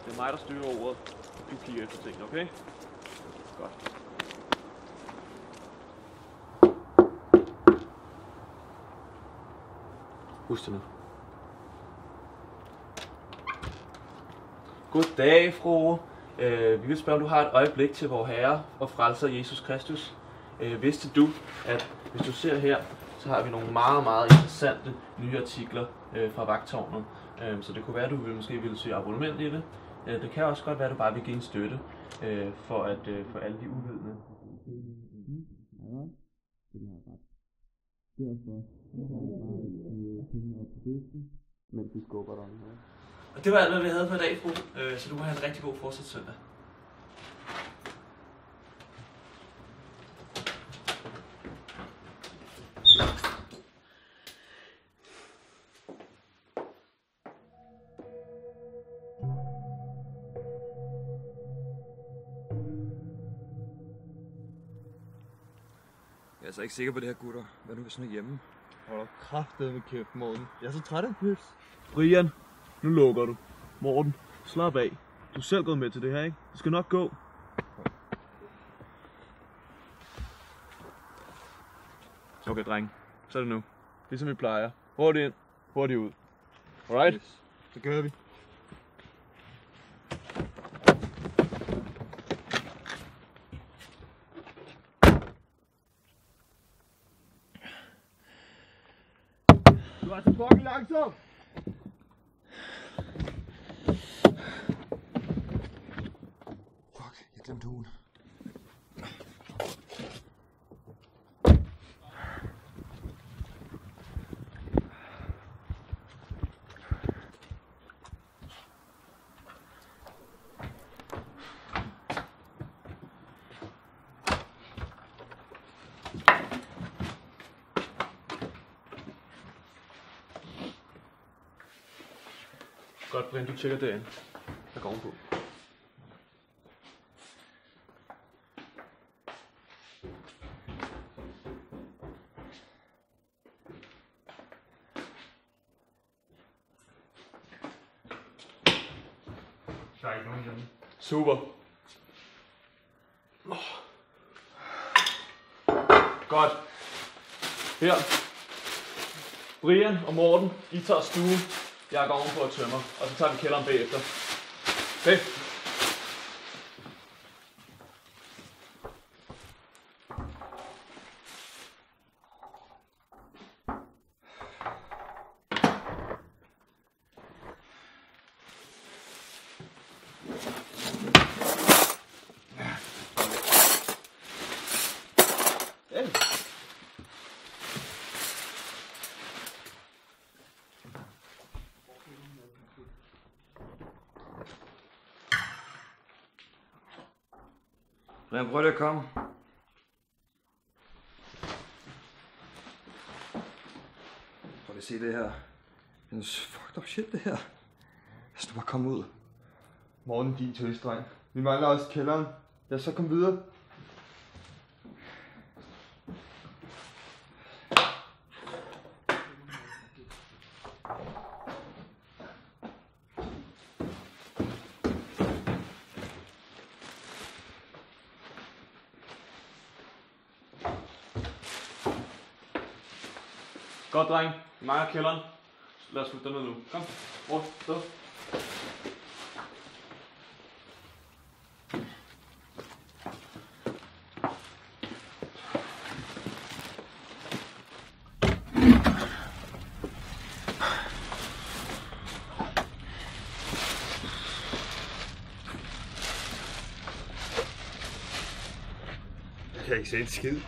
Det er mig, der styrer ordet. Du kigger efter tingene, okay? Godt. Husk det nu. Goddag, frue. Vi vil spørge, om du har et øjeblik til vor Herre og Frelser Jesus Kristus. Vidste du, at hvis du ser her, så har vi nogle meget, meget interessante nye artikler fra Vagttårnet. Så det kunne være, at du måske ville søge abonnement i det. Det kan også godt være, at du bare vil give en støtte for alle de uvidende. Mens vi skubber dig. Og det var alt, hvad vi havde for i dag, fru. Så du må have en rigtig god fortsat søndag. Jeg er altså ikke sikker på det her, gutter. Hvad nu hvis hun er hjemme? Hold da kraftedeme kæft, Morten. Jeg er så træt af pips. Brian, nu lukker du. Morten, slap af. Du er selv gået med til det her, ikke? Det skal nok gå. Okay, dreng. Så er det nu. Ligesom vi plejer. Hurtigt ind, hurtigt ud. Alright? Yes. Så gør vi. Du er så fucking langsom! Fuck, jeg glemte hugen. Godt, Brian, du tjekker derinde. Jeg går ovenpå. Der er ikke nogen hjemme. Super. Godt. Her. Brian og Morten, I tager stuen. Jeg går ovenpå og tømmer, og så tager vi kælderen bagefter. Okay? Brian, prøv lige at komme. Prøv lige at se det her. Det er fucked up shit, det her. Lad os nu bare komme ud. Morten, din tøsdreng. Vi mangler også kælderen. Lad os så komme videre. Godt, dreng. Mig og kælderen. Lad os flytte derned nu. Kom. Rundt. Stå. Jeg kan ikke se en skid.